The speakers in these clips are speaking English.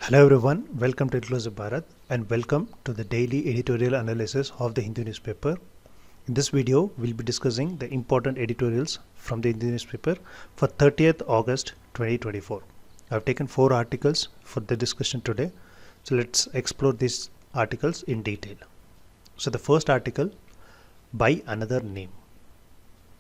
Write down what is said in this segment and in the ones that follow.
Hello everyone, welcome to Inclusive Bharat and welcome to the daily editorial analysis of the Hindu newspaper. In this video, we'll be discussing the important editorials from the Hindu newspaper for 30th August 2024. I've taken 4 articles for the discussion today. So let's explore these articles in detail. So the first article, by another name.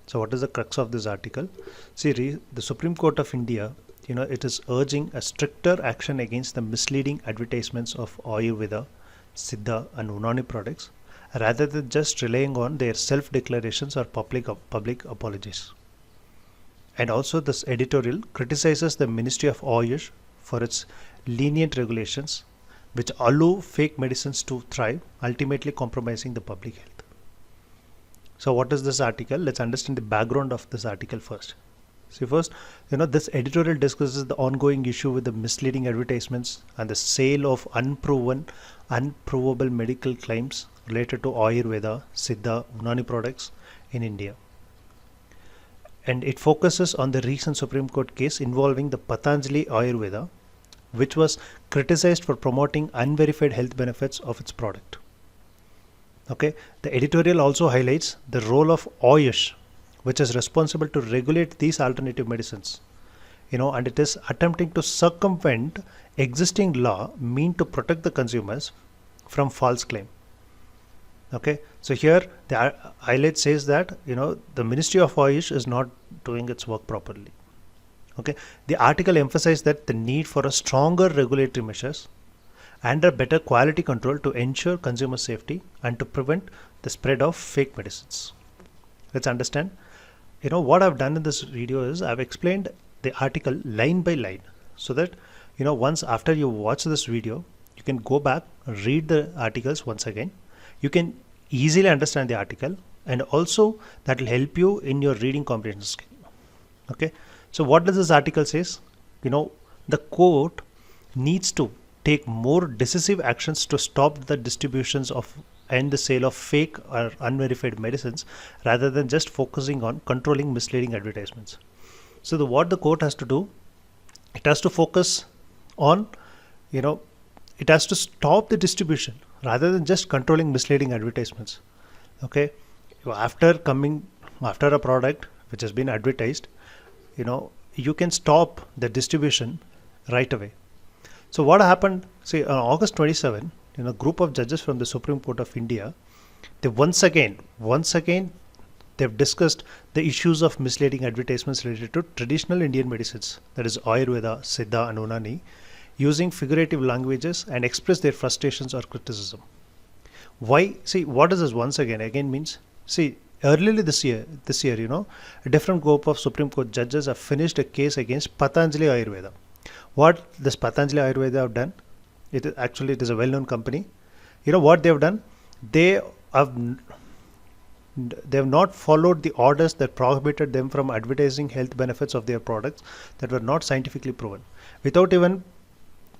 So what is the crux of this article? See, the Supreme Court of India, it is urging a stricter action against the misleading advertisements of Ayurveda, Siddha and Unani products rather than just relying on their self-declarations or public apologies. And also this editorial criticizes the Ministry of Ayush for its lenient regulations which allow fake medicines to thrive, ultimately compromising the public health. So what is this article? Let's understand the background of this article first. See, first, this editorial discusses the ongoing issue with the misleading advertisements and the sale of unprovable medical claims related to Ayurveda, Siddha, Unani products in India. And it focuses on the recent Supreme Court case involving the Patanjali Ayurveda, which was criticized for promoting unverified health benefits of its product. Okay, the editorial also highlights the role of Ayush, which is responsible to regulate these alternative medicines, and it is attempting to circumvent existing law meant to protect the consumers from false claim. Okay, so here the highlight says that the Ministry of Ayush is not doing its work properly. Okay, the article emphasized that the need for a stronger regulatory measures and a better quality control to ensure consumer safety and to prevent the spread of fake medicines. Let's understand. What I've done in this video is I've explained the article line by line so that once after you watch this video you can go back, read the articles once again. You can easily understand the article and also that will help you in your reading comprehension skill. Okay, so what does this article says? The court needs to take more decisive actions to stop the distributions of and the sale of fake or unverified medicines rather than just focusing on controlling misleading advertisements. So what the court has to do, it has to focus on, it has to stop the distribution rather than just controlling misleading advertisements. Okay, after a product which has been advertised, you can stop the distribution right away. So what happened, say on August 27, a group of judges from the Supreme Court of India, they once again, they've discussed the issues of misleading advertisements related to traditional Indian medicines, that is Ayurveda, Siddha and Unani, using figurative languages and express their frustrations or criticism. Why? See, what does this once again? Again means, see, earlier this year, a different group of Supreme Court judges have finished a case against Patanjali Ayurveda. What this Patanjali Ayurveda have done? It is a well-known company. What they have done? They have not followed the orders that prohibited them from advertising health benefits of their products that were not scientifically proven. Without even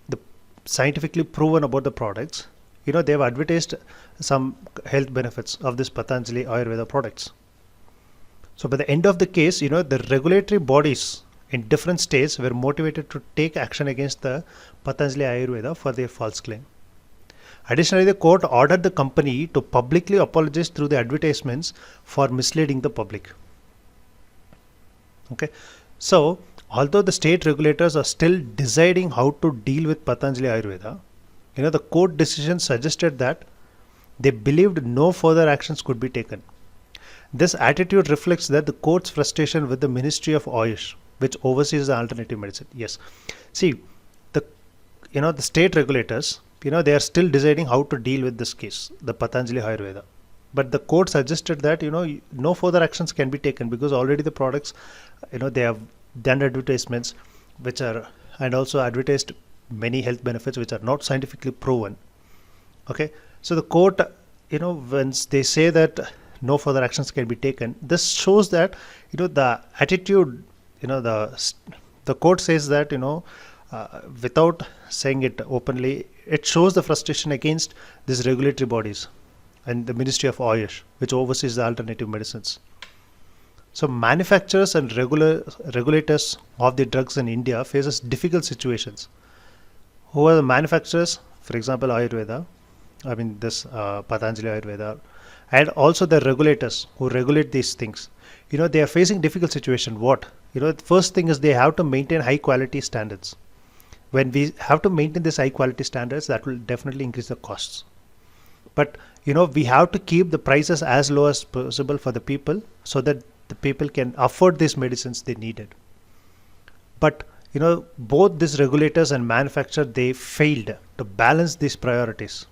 the scientifically proven about the products, they have advertised some health benefits of this Patanjali Ayurveda products. So by the end of the case, the regulatory bodies in different states were motivated to take action against the Patanjali Ayurveda for their false claim. Additionally, the court ordered the company to publicly apologize through the advertisements for misleading the public. Okay, so although the state regulators are still deciding how to deal with Patanjali Ayurveda, the court decision suggested that they believed no further actions could be taken. This attitude reflects that the court's frustration with the Ministry of Ayush, which oversees the alternative medicine. Yes, see, the state regulators, they are still deciding how to deal with this case, the Patanjali Ayurveda. But the court suggested that no further actions can be taken because already the products, they have done advertisements which are and also advertised many health benefits which are not scientifically proven. Okay, so the court, when they say that no further actions can be taken, this shows that the attitude. The court says that without saying it openly, it shows the frustration against these regulatory bodies and the Ministry of Ayush, which oversees the alternative medicines. So manufacturers and regulators of the drugs in India faces difficult situations. Who are the manufacturers? For example, Ayurveda, this Patanjali Ayurveda, and also the regulators who regulate these things. They are facing difficult situation. What? The first thing is they have to maintain high quality standards. When we have to maintain this high quality standards, that will definitely increase the costs. But we have to keep the prices as low as possible for the people so that the people can afford these medicines they needed. But both these regulators and manufacturers, they failed to balance these priorities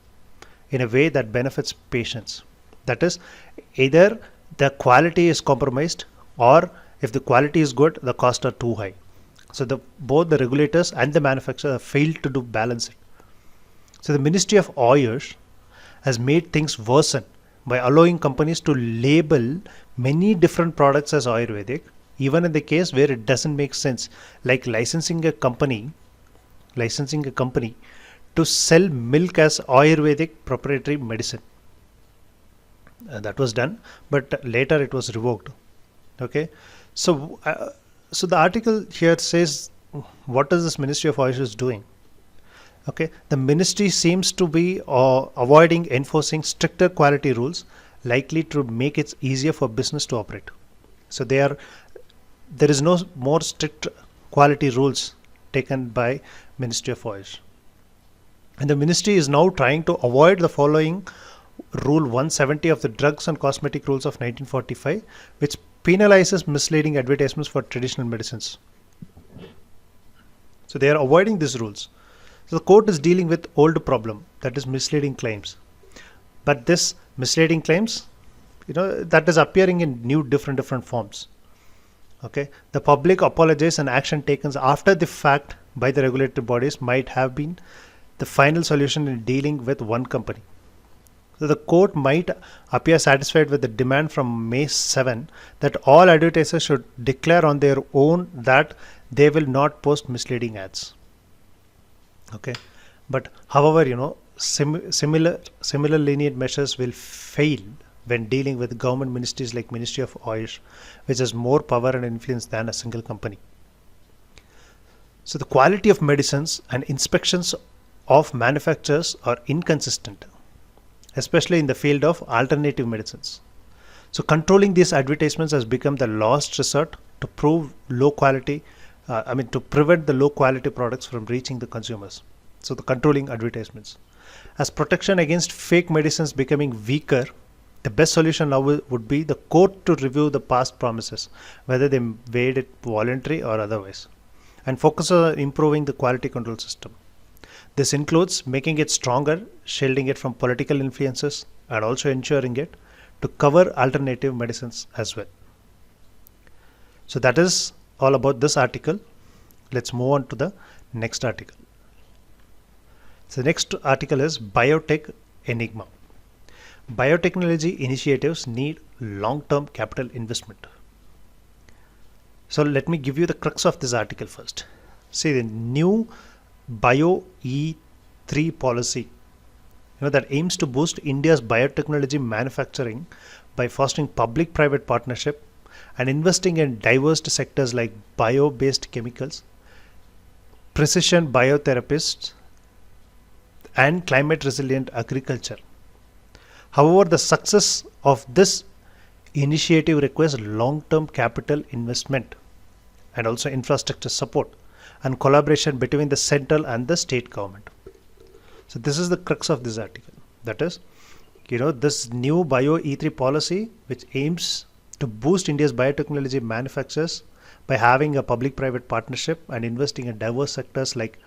in a way that benefits patients. That is, either the quality is compromised, or if the quality is good, the costs are too high. So both the regulators and the manufacturer have failed to do balance it. So the Ministry of Ayush has made things worsen by allowing companies to label many different products as Ayurvedic, even in the case where it doesn't make sense, like licensing a company to sell milk as Ayurvedic proprietary medicine. That was done, but later it was revoked. Okay, so the article here says, what is this Ministry of Ayush is doing? Okay, the ministry seems to be avoiding enforcing stricter quality rules, likely to make it easier for business to operate. So there is no more strict quality rules taken by Ministry of Ayush. And the ministry is now trying to avoid the following Rule 170 of the Drugs and Cosmetic Rules of 1945, which penalizes misleading advertisements for traditional medicines. So they are avoiding these rules. So the court is dealing with old problem, that is misleading claims. But this misleading claims, that is appearing in new different forms. Okay, the public apologies and action taken after the fact by the regulatory bodies might have been the final solution in dealing with one company. So the court might appear satisfied with the demand from May 7 that all advertisers should declare on their own that they will not post misleading ads. Okay, but however, similar lenient measures will fail when dealing with government ministries like Ministry of Ayush, which has more power and influence than a single company. So the quality of medicines and inspections of manufacturers are inconsistent, especially in the field of alternative medicines. So controlling these advertisements has become the last resort to prove low quality, to prevent the low quality products from reaching the consumers. So the controlling advertisements. As protection against fake medicines becoming weaker, the best solution now would be the court to review the past promises, whether they made it voluntary or otherwise, and focus on improving the quality control system. This includes making it stronger, shielding it from political influences, and also ensuring it to cover alternative medicines as well. So that is all about this article. Let's move on to the next article. So the next article is Biotech Enigma. Biotechnology initiatives need long-term capital investment. So let me give you the crux of this article first. See, the new Bio E3 policy, that aims to boost India's biotechnology manufacturing by fostering public-private partnership and investing in diverse sectors like bio-based chemicals, precision biotherapists, and climate-resilient agriculture. However, the success of this initiative requires long-term capital investment and also infrastructure support and collaboration between the central and the state government. So this is the crux of this article. That is, this new Bio E3 policy, which aims to boost India's biotechnology manufacturers by having a public-private partnership and investing in diverse sectors like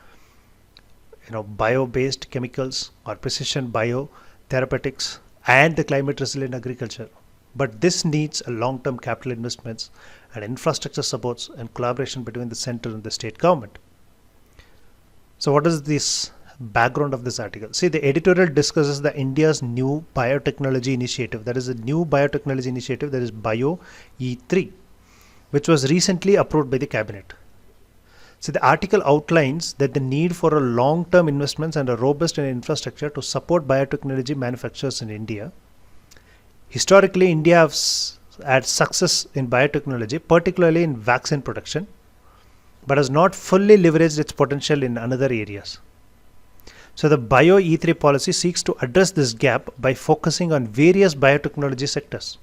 bio-based chemicals or precision biotherapeutics and the climate resilient agriculture. But this needs a long-term capital investments and infrastructure supports and collaboration between the central and the state government. So what is this background of this article? See, the editorial discusses the India's new biotechnology initiative. That is a new biotechnology initiative, that is Bio E3, which was recently approved by the cabinet. So the article outlines that the need for a long-term investments and a robust infrastructure to support biotechnology manufacturers in India. Historically, India has had success in biotechnology, particularly in vaccine production, but has not fully leveraged its potential in other areas. So the Bio E3 policy seeks to address this gap by focusing on various biotechnology sectors.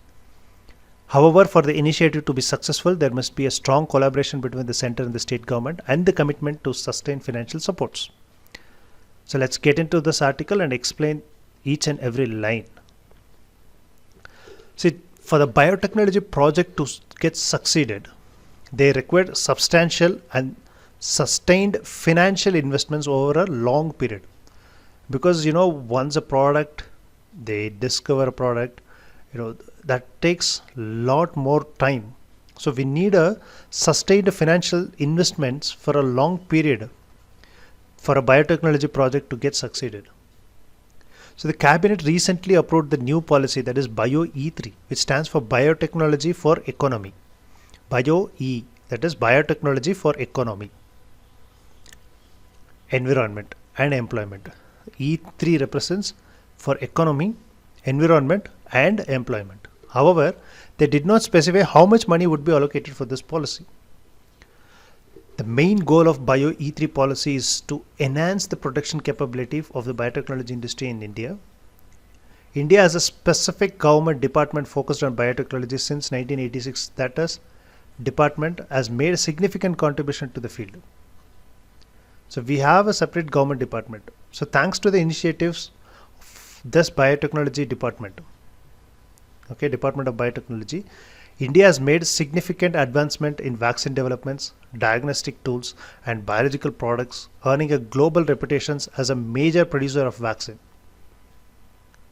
However, for the initiative to be successful, there must be a strong collaboration between the center and the state government and the commitment to sustain financial supports. So let's get into this article and explain each and every line. See, for the biotechnology project to get succeeded, they require substantial and sustained financial investments over a long period. Because once a product, they discover a product, that takes a lot more time. So we need a sustained financial investments for a long period for a biotechnology project to get succeeded. So the cabinet recently approved the new policy, that is Bio E3, which stands for Biotechnology for Economy. Bio E, that is Biotechnology for Economy, Environment and Employment. E3 represents for economy, environment and employment. However, they did not specify how much money would be allocated for this policy. The main goal of Bio E3 policy is to enhance the production capability of the biotechnology industry in India. India has a specific government department focused on biotechnology since 1986. That is, department has made a significant contribution to the field. So we have a separate government department. So thanks to the initiatives of this biotechnology department, Department of Biotechnology, India has made significant advancement in vaccine developments, diagnostic tools and biological products, earning a global reputation as a major producer of vaccine.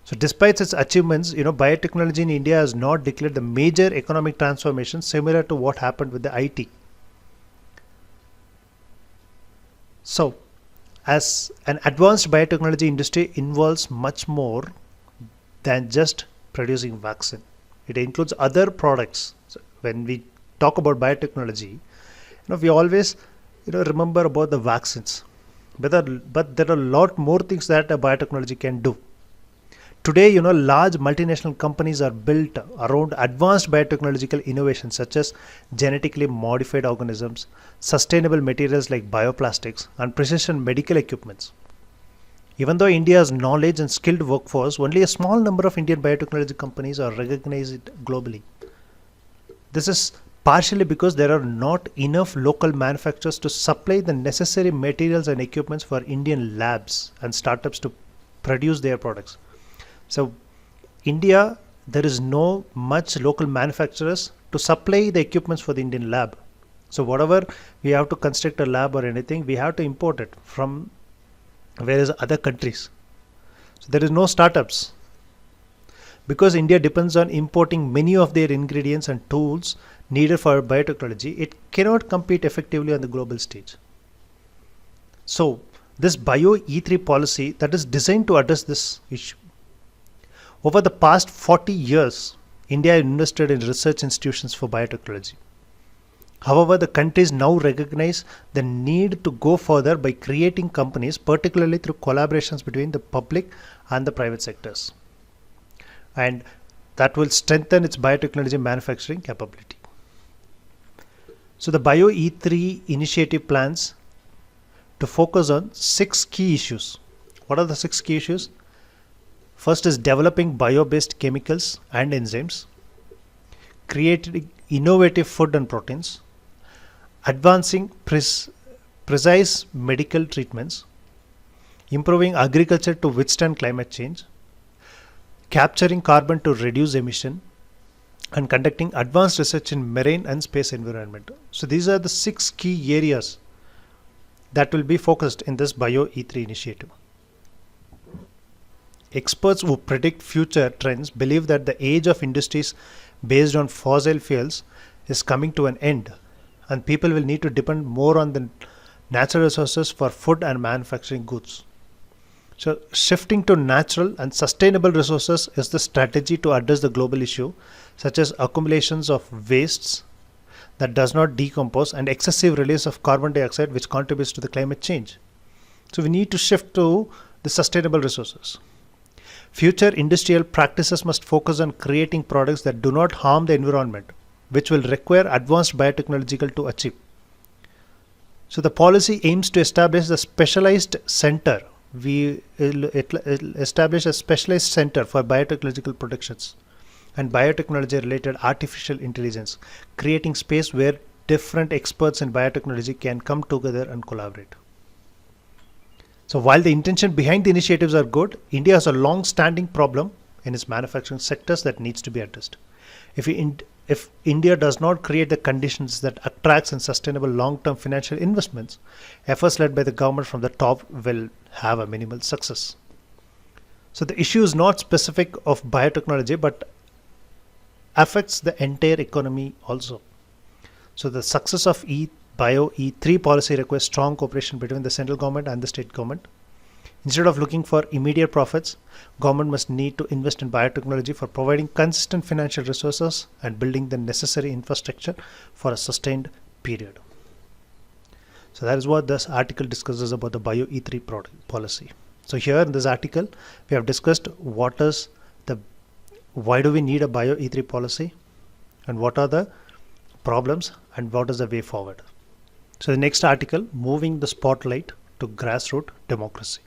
So despite its achievements, biotechnology in India has not declared the major economic transformation similar to what happened with the IT. So, as an advanced biotechnology industry involves much more than just producing vaccine. It includes other products. So when we talk about biotechnology, we always remember about the vaccines, but there are a lot more things that a biotechnology can do. Today, large multinational companies are built around advanced biotechnological innovations such as genetically modified organisms, sustainable materials like bioplastics, and precision medical equipments. Even though India has knowledge and skilled workforce, only a small number of Indian biotechnology companies are recognized globally. This is partially because there are not enough local manufacturers to supply the necessary materials and equipments for Indian labs and startups to produce their products. So India, there is no much local manufacturers to supply the equipments for the Indian lab. So whatever we have to construct a lab or anything, we have to import it from various other countries. So there is no startups. Because India depends on importing many of their ingredients and tools needed for biotechnology, it cannot compete effectively on the global stage. So this Bio E3 policy that is designed to address this issue. Over the past 40 years, India invested in research institutions for biotechnology. However, the countries now recognize the need to go further by creating companies, particularly through collaborations between the public and the private sectors. And that will strengthen its biotechnology manufacturing capability. So the Bio E3 initiative plans to focus on 6 key issues. What are the 6 key issues? First is developing bio-based chemicals and enzymes, creating innovative food and proteins, advancing precise medical treatments, improving agriculture to withstand climate change, capturing carbon to reduce emission, and conducting advanced research in marine and space environment. So these are the 6 key areas that will be focused in this Bio E3 initiative. Experts who predict future trends believe that the age of industries based on fossil fuels is coming to an end, and people will need to depend more on the natural resources for food and manufacturing goods. So shifting to natural and sustainable resources is the strategy to address the global issue, such as accumulations of wastes that does not decompose and excessive release of carbon dioxide, which contributes to the climate change. So we need to shift to the sustainable resources. Future industrial practices must focus on creating products that do not harm the environment, which will require advanced biotechnological to achieve. So the policy aims to establish a specialized center we establish a specialized center for biotechnological protections and biotechnology related artificial intelligence, creating space where different experts in biotechnology can come together and collaborate. So while the intention behind the initiatives are good, India has a long-standing problem in its manufacturing sectors that needs to be addressed. If India does not create the conditions that attracts and sustainable long-term financial investments, efforts led by the government from the top will have a minimal success. So the issue is not specific of biotechnology, but affects the entire economy also. So the success of Bio E3 policy requires strong cooperation between the central government and the state government. Instead of looking for immediate profits, government must need to invest in biotechnology for providing consistent financial resources and building the necessary infrastructure for a sustained period. So that is what this article discusses about the Bio E3 policy. So here in this article, we have discussed why do we need a Bio E3 policy, and what are the problems, and what is the way forward. So the next article, moving the spotlight to grassroots democracy.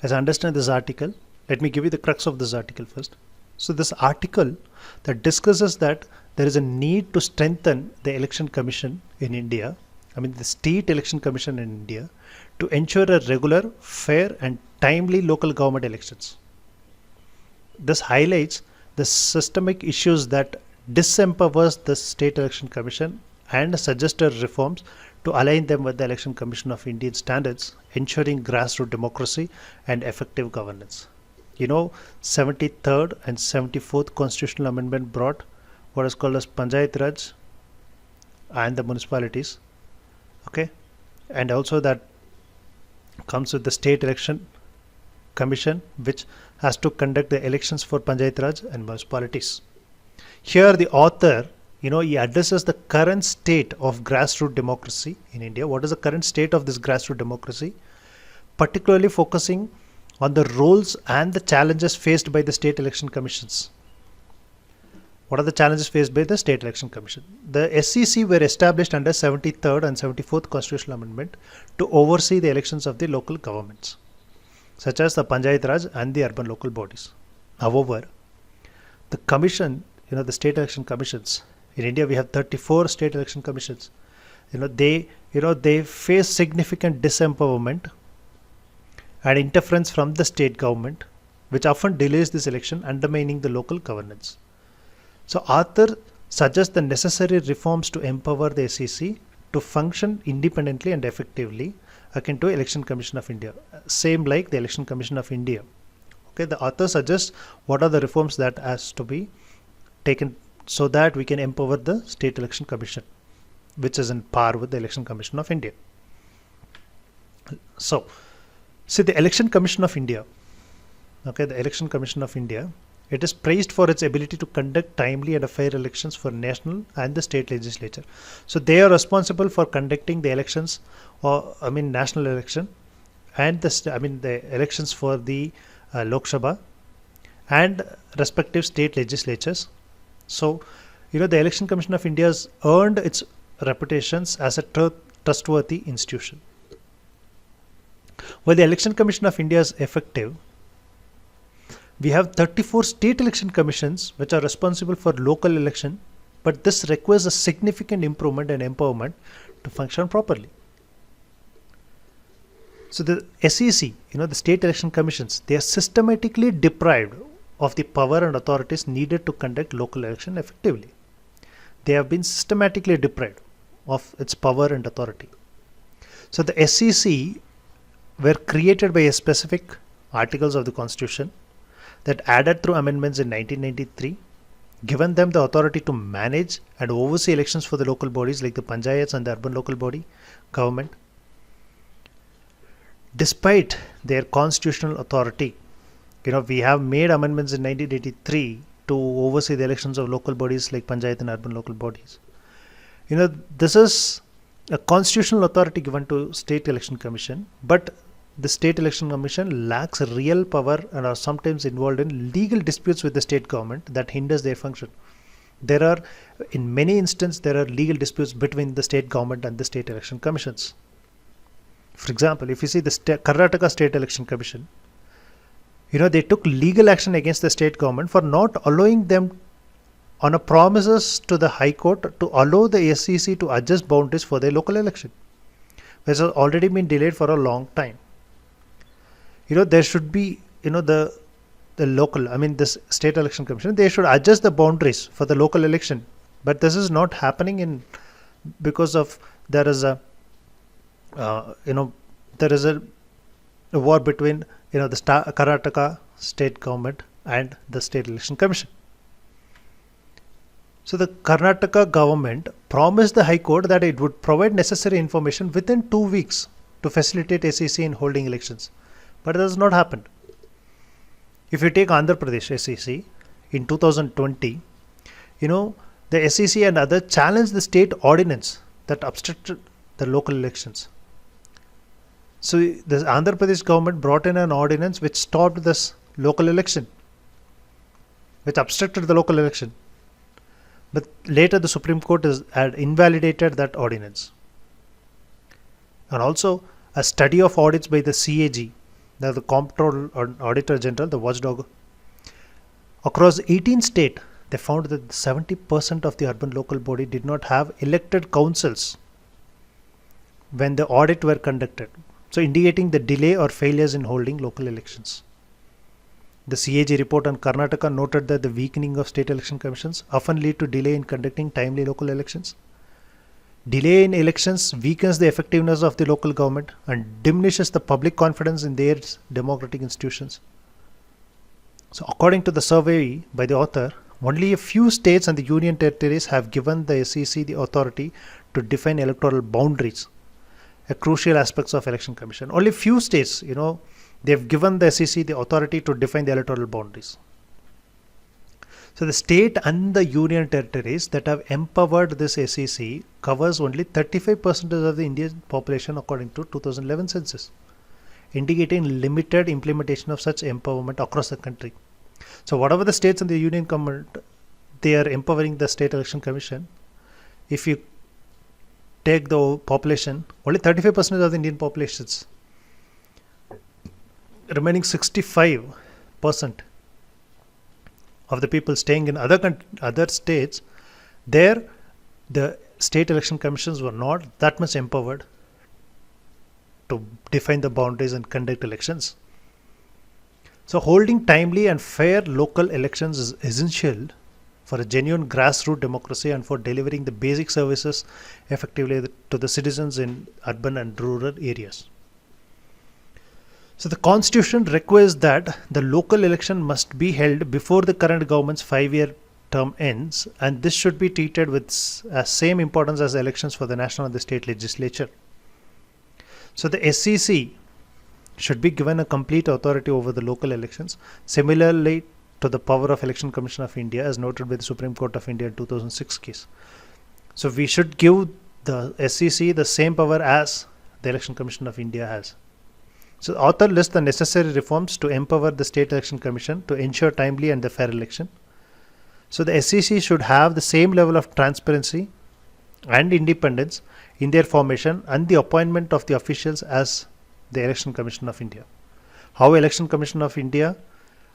Let's understand this article. Let me give you the crux of this article first. So this article that discusses that there is a need to strengthen the election commission in India, the state election commission in India, to ensure a regular, fair and timely local government elections. This highlights the systemic issues that disempowers the state election commission and suggested reforms to align them with the election commission of Indian standards, ensuring grassroots democracy and effective governance. 73rd and 74th constitutional amendment brought what is called as Panchayat Raj and the municipalities. Okay, and also that comes with the state election commission, which has to conduct the elections for Panchayat Raj and municipalities. Here the author, he addresses the current state of grassroots democracy in India. What is the current state of this grassroots democracy? Particularly focusing on the roles and the challenges faced by the state election commissions. What are the challenges faced by the state election commission? The SEC were established under 73rd and 74th constitutional amendment to oversee the elections of the local governments, such as the Panchayat Raj and the urban local bodies. However, the commission, the state election commissions, in India we have 34 state election commissions. They face significant disempowerment and interference from the state government, which often delays this election, undermining the local governance. So author suggests the necessary reforms to empower the SEC to function independently and effectively akin to Election Commission of India, same like the Election Commission of India. Okay, the author suggests what are the reforms that has to be taken so that we can empower the State Election Commission, which is in par with the Election Commission of India. So, see the Election Commission of India. Okay, the Election Commission of India, it is praised for its ability to conduct timely and fair elections for national and the state legislature. So they are responsible for conducting the elections, national election, and the elections for the Lok Sabha and respective state legislatures. So, the Election Commission of India has earned its reputations as a trustworthy institution. While the Election Commission of India is effective, we have 34 state election commissions which are responsible for local election, but this requires a significant improvement and empowerment to function properly. So the SEC, the state election commissions, they are systematically deprived of the power and authorities needed to conduct local election effectively. They have been systematically deprived of its power and authority. So the SEC were created by a specific articles of the Constitution that added through amendments in 1993, given them the authority to manage and oversee elections for the local bodies like the panchayats and the urban local body government. Despite their constitutional authority, we have made amendments in 1983 to oversee the elections of local bodies like panchayat and urban local bodies. This is a constitutional authority given to State Election Commission, but the State Election Commission lacks real power and are sometimes involved in legal disputes with the state government that hinders their function. In many instances, there are legal disputes between the state government and the state election commissions. For example, if you see the Karnataka State Election Commission, they took legal action against the state government for not allowing them on a promises to the High Court to allow the SEC to adjust boundaries for their local election, which has already been delayed for a long time. There should be, the local, this State Election Commission, they should adjust the boundaries for the local election. But this is not happening because of there is a war between the Karnataka state government and the State Election Commission. So the Karnataka government promised the High Court that it would provide necessary information within 2 weeks to facilitate SEC in holding elections, but it has not happened. If you take Andhra Pradesh SEC in 2020, the SEC and others challenged the state ordinance that obstructed the local elections. So the Andhra Pradesh government brought in an ordinance which stopped this local election, which obstructed the local election. But later the Supreme Court had invalidated that ordinance. And also a study of audits by the CAG, the Comptroller or Auditor General, the watchdog, across 18 states, they found that 70% of the urban local body did not have elected councils when the audit were conducted. So indicating the delay or failures in holding local elections. The CAG report on Karnataka noted that the weakening of state election commissions often lead to delay in conducting timely local elections. Delay in elections weakens the effectiveness of the local government and diminishes the public confidence in their democratic institutions. So according to the survey by the author, only a few states and the union territories have given the SEC the authority to define electoral boundaries, a crucial aspects of election commission. Only few states, they've given the SEC the authority to define the electoral boundaries. So the state and the union territories that have empowered this SEC covers only 35% of the Indian population according to 2011 census, indicating limited implementation of such empowerment across the country. So whatever the states and the union government, they are empowering the state election commission. If you take the population, only 35% of the Indian populations, remaining 65% of the people staying in other states, there the state election commissions were not that much empowered to define the boundaries and conduct elections. So holding timely and fair local elections is essential for a genuine grassroots democracy and for delivering the basic services effectively to the citizens in urban and rural areas. So the Constitution requires that the local election must be held before the current government's 5-year term ends, and this should be treated with same importance as elections for the national and the state legislature. So the SEC should be given a complete authority over the local elections, similarly to the power of Election Commission of India as noted by the Supreme Court of India in 2006 case. So we should give the SEC the same power as the Election Commission of India has. So the author lists the necessary reforms to empower the State Election Commission to ensure timely and the fair election. So the SEC should have the same level of transparency and independence in their formation and the appointment of the officials as the Election Commission of India. How Election Commission of India,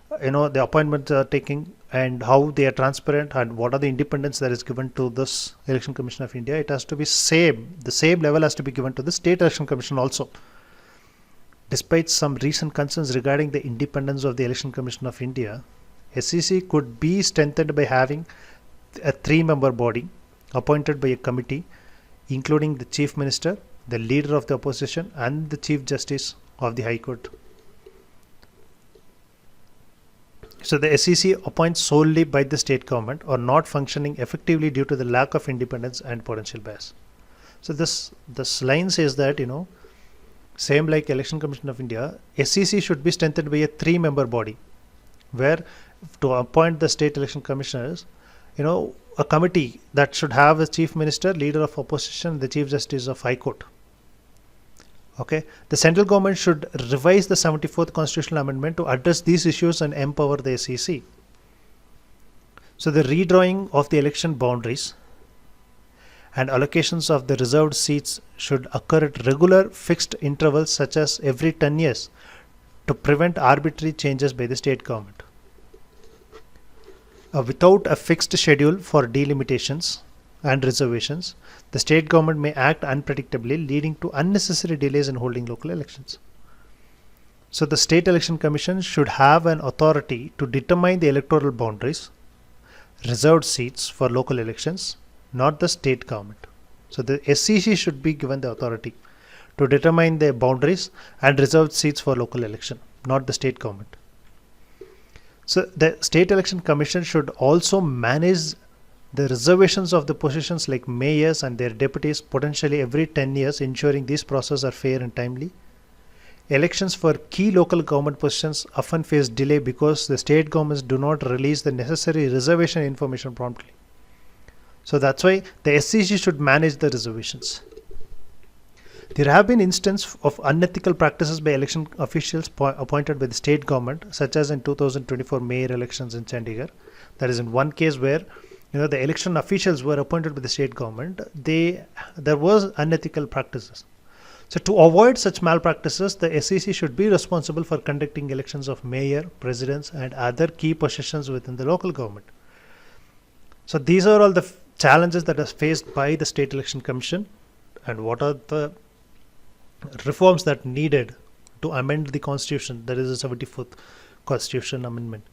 the appointments are taking and how they are transparent and what are the independence that is given to this Election Commission of India, it has to be the same level has to be given to the State Election Commission also. Despite some recent concerns regarding the independence of the Election Commission of India, SEC could be strengthened by having a 3-member body appointed by a committee including the Chief Minister, the Leader of the Opposition and the Chief Justice of the High Court. So the SEC appoints solely by the state government or not functioning effectively due to the lack of independence and potential bias. So this line says that, same like Election Commission of India, SEC should be strengthened by a 3-member body where to appoint the state election commissioners, a committee that should have a Chief Minister, Leader of Opposition, the Chief Justice of High Court. Okay, the central government should revise the 74th Constitutional Amendment to address these issues and empower the SEC. So the redrawing of the election boundaries and allocations of the reserved seats should occur at regular fixed intervals such as every 10 years to prevent arbitrary changes by the state government. Without a fixed schedule for delimitations and reservations, the state government may act unpredictably, leading to unnecessary delays in holding local elections. So the State Election Commission should have an authority to determine the electoral boundaries, reserved seats for local elections, not the state government. So the SEC should be given the authority to determine the boundaries and reserved seats for local election, not the state government. So the State Election Commission should also manage the reservations of the positions like mayors and their deputies potentially every 10 years, ensuring these processes are fair and timely. Elections for key local government positions often face delay because the state governments do not release the necessary reservation information promptly. So that's why the SEC should manage the reservations. There have been instances of unethical practices by election officials appointed by the state government, such as in 2024 mayor elections in Chandigarh. That is in one case where the election officials were appointed by the state government. There was unethical practices. So to avoid such malpractices, the SEC should be responsible for conducting elections of mayor, presidents, and other key positions within the local government. So these are all the challenges that are faced by the State Election Commission, and what are the reforms that needed to amend the constitution, that is the 74th constitution amendment.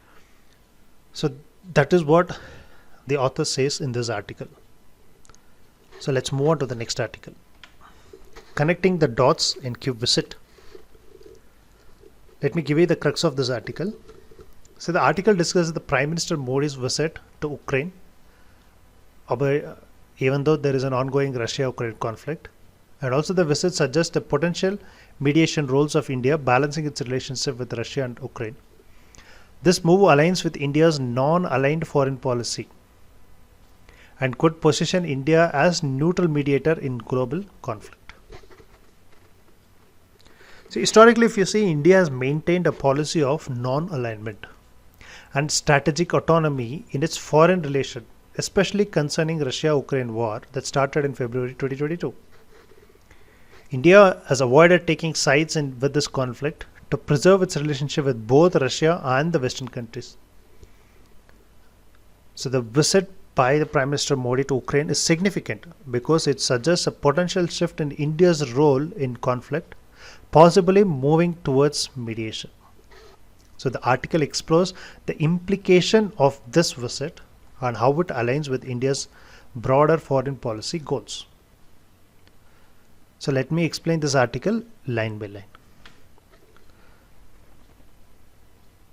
So that is what the author says in this article. So let's move on to the next article. Connecting the dots in Cube Visit. Let me give you the crux of this article. So the article discusses the Prime Minister Modi's visit to Ukraine, even though there is an ongoing Russia-Ukraine conflict. And also the visit suggests the potential mediation roles of India balancing its relationship with Russia and Ukraine. This move aligns with India's non-aligned foreign policy and could position India as neutral mediator in global conflict. So historically, if you see, India has maintained a policy of non-alignment and strategic autonomy in its foreign relation, especially concerning Russia-Ukraine war that started in February 2022. India has avoided taking sides with this conflict to preserve its relationship with both Russia and the Western countries. So the visit by the Prime Minister Modi to Ukraine is significant because it suggests a potential shift in India's role in conflict, possibly moving towards mediation. So the article explores the implication of this visit and how it aligns with India's broader foreign policy goals. So let me explain this article line by line.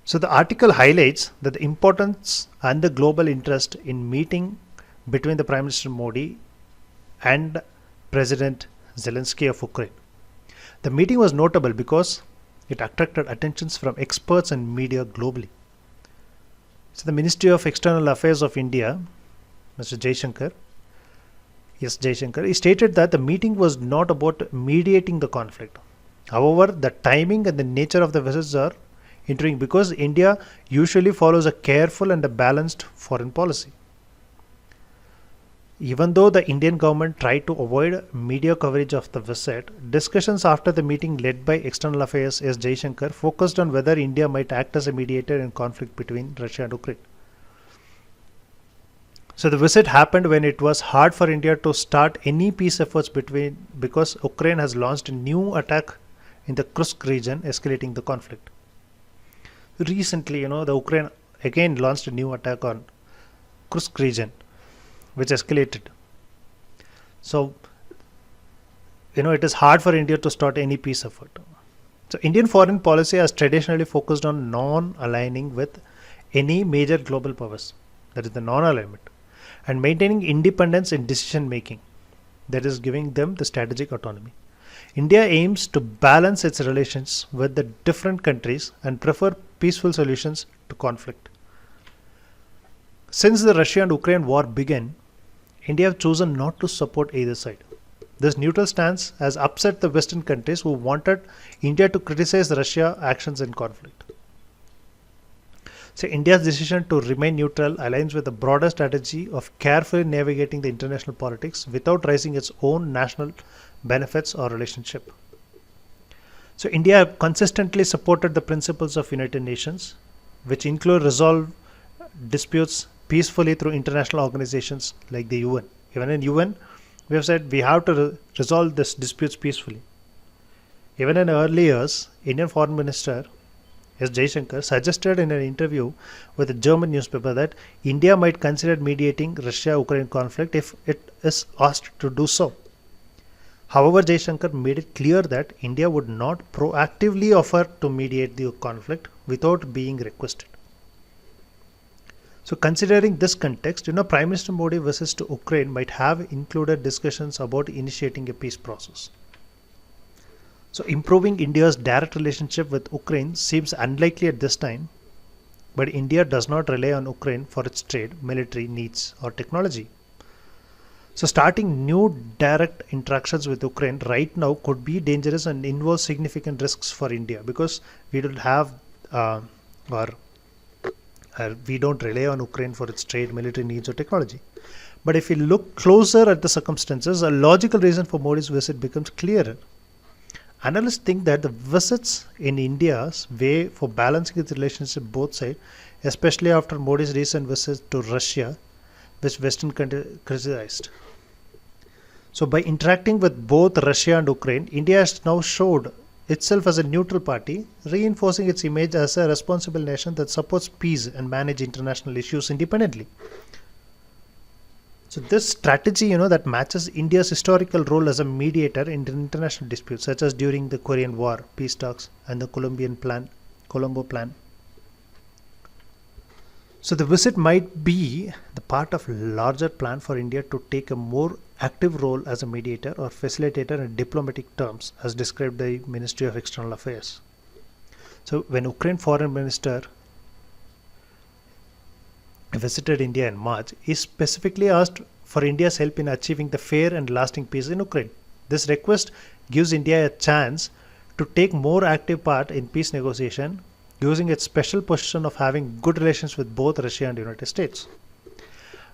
So the article highlights that the importance and the global interest in meeting between the Prime Minister Modi and President Zelensky of Ukraine. The meeting was notable because it attracted attentions from experts and media globally. So the Ministry of External Affairs of India, Mr. Jaishankar, he stated that the meeting was not about mediating the conflict. However, the timing and the nature of the visits are intriguing because India usually follows a careful and a balanced foreign policy. Even though the Indian government tried to avoid media coverage of the visit, discussions after the meeting led by External Affairs S. Jaishankar focused on whether India might act as a mediator in conflict between Russia and Ukraine. So the visit happened when it was hard for India to start any peace efforts because Ukraine has launched a new attack in the Kursk region, escalating the conflict. Recently, the Ukraine again launched a new attack on Kursk region, which escalated. So, it is hard for India to start any peace effort. So Indian foreign policy has traditionally focused on non-aligning with any major global powers, that is the non-alignment, and maintaining independence in decision making, that is giving them the strategic autonomy. India aims to balance its relations with the different countries and prefer peaceful solutions to conflict. Since the Russia and Ukraine war began, India have chosen not to support either side. This neutral stance has upset the Western countries who wanted India to criticize Russia's actions in conflict. So India's decision to remain neutral aligns with the broader strategy of carefully navigating the international politics without raising its own national benefits or relationship. So India consistently supported the principles of United Nations, which include resolve disputes peacefully through international organizations like the UN. Even in UN, we have said we have to resolve these disputes peacefully. Even in early years, Indian Foreign Minister S. Jaishankar suggested in an interview with a German newspaper that India might consider mediating Russia-Ukraine conflict if it is asked to do so. However, Jaishankar made it clear that India would not proactively offer to mediate the conflict without being requested. So considering this context, Prime Minister Modi visits to Ukraine might have included discussions about initiating a peace process. So improving India's direct relationship with Ukraine seems unlikely at this time, but India does not rely on Ukraine for its trade, military needs or technology. So starting new direct interactions with Ukraine right now could be dangerous and involve significant risks for India because we don't have we don't rely on Ukraine for its trade, military needs or technology. But if we look closer at the circumstances, a logical reason for Modi's visit becomes clearer. Analysts think that the visits in India's way for balancing its relationship both sides, especially after Modi's recent visits to Russia, which Western countries criticized. So by interacting with both Russia and Ukraine, India has now showed itself as a neutral party, reinforcing its image as a responsible nation that supports peace and manages international issues independently. So this strategy, that matches India's historical role as a mediator in international disputes, such as during the Korean War, peace talks, and the Colombo Plan. So the visit might be the part of a larger plan for India to take a more active role as a mediator or facilitator in diplomatic terms, as described by the Ministry of External Affairs. So when Ukraine Foreign Minister visited India in March, he specifically asked for India's help in achieving the fair and lasting peace in Ukraine. This request gives India a chance to take more active part in peace negotiation, using its special position of having good relations with both Russia and the United States.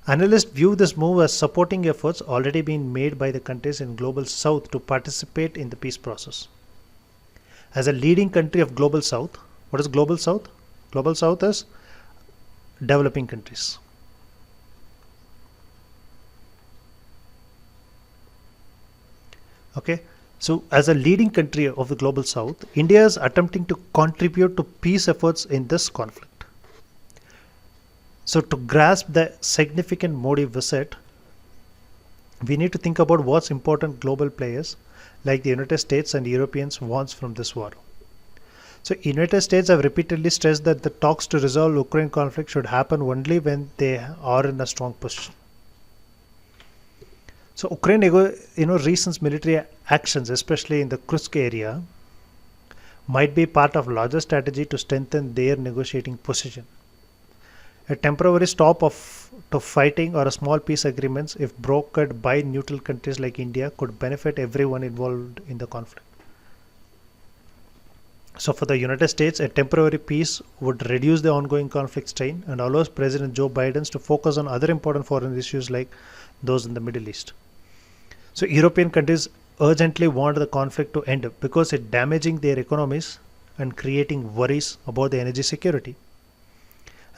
Analysts view this move as supporting efforts already being made by the countries in Global South to participate in the peace process. As a leading country of Global South, what is Global South? Global South is developing countries. Okay, so as a leading country of the Global South, India is attempting to contribute to peace efforts in this conflict. So to grasp the significant Modi visit, we need to think about what's important global players like the United States and Europeans wants from this war. So United States have repeatedly stressed that the talks to resolve Ukraine conflict should happen only when they are in a strong position. So Ukraine, recent military actions, especially in the Kursk area, might be part of larger strategy to strengthen their negotiating position. A temporary stop to fighting or a small peace agreements, if brokered by neutral countries like India, could benefit everyone involved in the conflict. So for the United States, a temporary peace would reduce the ongoing conflict strain and allows President Joe Biden to focus on other important foreign issues like those in the Middle East. So European countries urgently want the conflict to end because it's damaging their economies and creating worries about the energy security.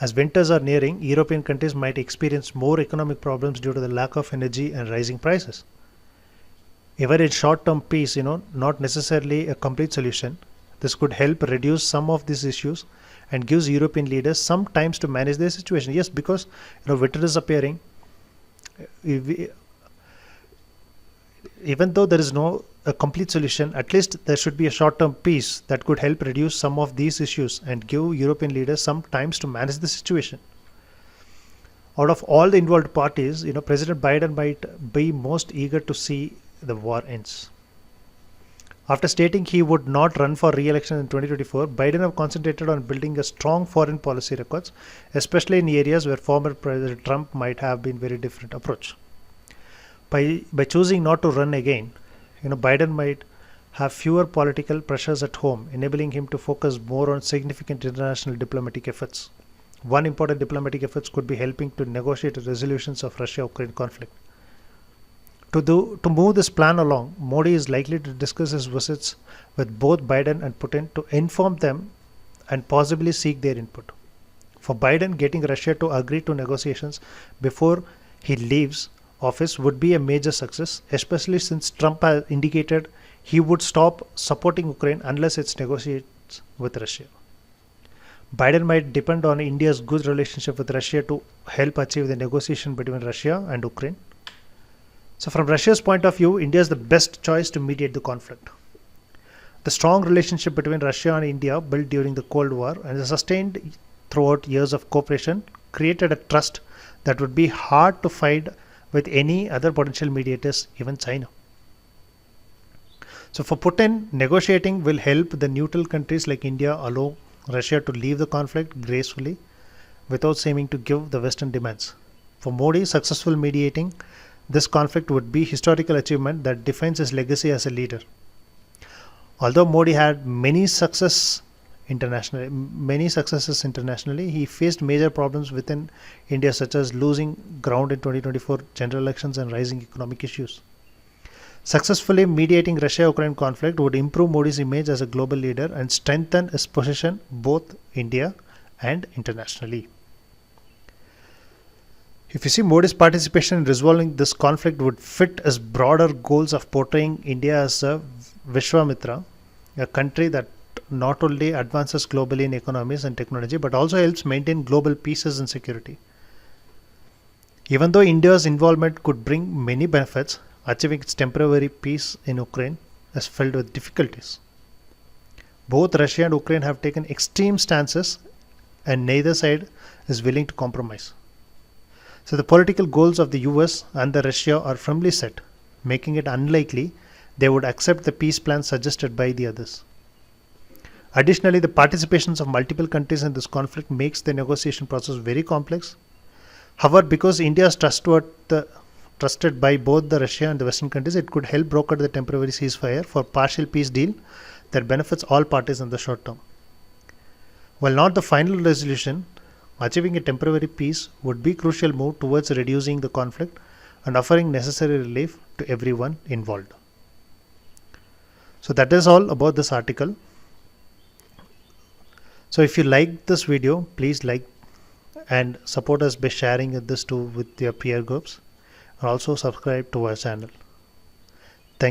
As winters are nearing, European countries might experience more economic problems due to the lack of energy and rising prices. Even in short-term peace, not necessarily a complete solution, this could help reduce some of these issues and gives European leaders some time to manage their situation. Yes, because winter is appearing. Even though there is no a complete solution, at least there should be a short-term peace that could help reduce some of these issues and give European leaders some time to manage the situation. Out of all the involved parties, President Biden might be most eager to see the war ends. After stating he would not run for re-election in 2024, Biden have concentrated on building a strong foreign policy records, especially in areas where former President Trump might have been very different approach. By choosing not to run again, Biden might have fewer political pressures at home, enabling him to focus more on significant international diplomatic efforts. One important diplomatic efforts could be helping to negotiate resolutions of Russia-Ukraine conflict. To move this plan along, Modi is likely to discuss his visits with both Biden and Putin to inform them and possibly seek their input. For Biden, getting Russia to agree to negotiations before he leaves office would be a major success, especially since Trump has indicated he would stop supporting Ukraine unless it negotiates with Russia. Biden might depend on India's good relationship with Russia to help achieve the negotiation between Russia and Ukraine. So from Russia's point of view, India is the best choice to mediate the conflict. The strong relationship between Russia and India, built during the Cold War and sustained throughout years of cooperation, created a trust that would be hard to find with any other potential mediators, even China. So for Putin, negotiating will help the neutral countries like India allow Russia to leave the conflict gracefully without seeming to give the Western demands. For Modi, successful mediating this conflict would be a historical achievement that defines his legacy as a leader. Although Modi had many successes internationally, he faced major problems within India, such as losing ground in 2024 general elections and rising economic issues. Successfully mediating Russia-Ukraine conflict would improve Modi's image as a global leader and strengthen his position both India and internationally. If you see, Modi's participation in resolving this conflict would fit his broader goals of portraying India as a Vishwamitra, a country that not only advances globally in economies and technology but also helps maintain global peace and security. Even though India's involvement could bring many benefits, achieving its temporary peace in Ukraine is filled with difficulties. Both Russia and Ukraine have taken extreme stances and neither side is willing to compromise. So the political goals of the US and the Russia are firmly set, making it unlikely they would accept the peace plan suggested by the others. Additionally, the participations of multiple countries in this conflict makes the negotiation process very complex. However, because India is trusted by both the Russia and the Western countries, it could help broker the temporary ceasefire for partial peace deal that benefits all parties in the short term. While not the final resolution, achieving a temporary peace would be a crucial move towards reducing the conflict and offering necessary relief to everyone involved. So that is all about this article. So if you like this video, please like and support us by sharing this with your peer groups, and also subscribe to our channel.